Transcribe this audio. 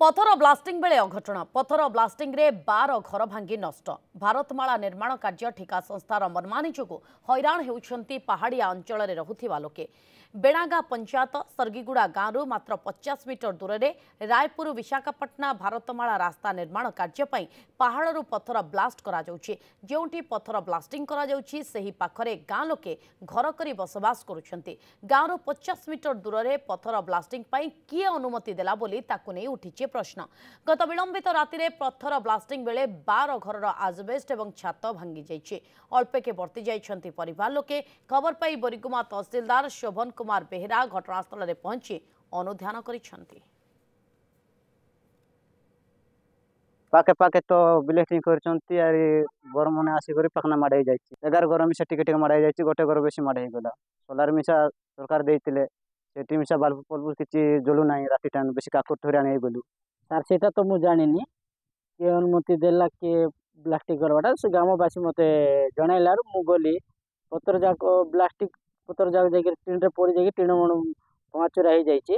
पथर ब्लास्टिंग बेले अघटन पथर ब्लास्टिंग रे 12 घर भांगी नष्ट भारतमाला निर्माण कार्य ठिका संस्थार मनमानी जोगु हैरान होउछंती पहाड़िया अंचल में रहुथिबा लोके। बेणागा पंचायत सर्गीगुड़ा गांव मात्र 50 मीटर दूर में रायपुर विशाखापटना भारतमाला रास्ता निर्माण कार्य पहाड़ू पथर ब्लास्ट करा जाउछि। जोंठी पथर ब्लास्टिंग करा जाउछि सेही पाखरे गां लोके घर करी बसवास करुछंती। गांव 50 मीटर दूर में पथर ब्लास्टिंग पाई किए अनुमति देला बोली ताकु नै उठिछि प्रश्न। गत विलंबित राति रे पथर ब्लास्टिंग बेले 12 घर आजबेस्ट एवं छात भांगी जाइछि। अल्पेके वर्ती जाइछंती परिवार लोके। खबर पाई बोरीगुमा तहसीलदार शोभन कुमार बेहेरा घटनास्थल में पहुंची अनुध्यान करिछंती। पाके पाके तो ब्लीचिंग करछंती आरी घर मने आसी करी पखना माडे जाइछि। 11 घर मिसा टिके टिके माडे जाइछि। गोटे घर बेसी माडे गला। सोलार मिसा सरकार देइतिले सेठी मिसा बाल्ब पल्बु किछि जलु नाही। राति टाइम बेसी काकुर ठोरिया नै गलु सर सेटा तो मु जानिनी के अनुमति देला के ब्लास्टिक करवाटा से ग्रामवासी मते जणाइलार मु गली पत्र जाक ब्लास्टिक पत्र जाक जाके टिन रे पड़ी जाके टिन मन पांचरा हो जाइछि।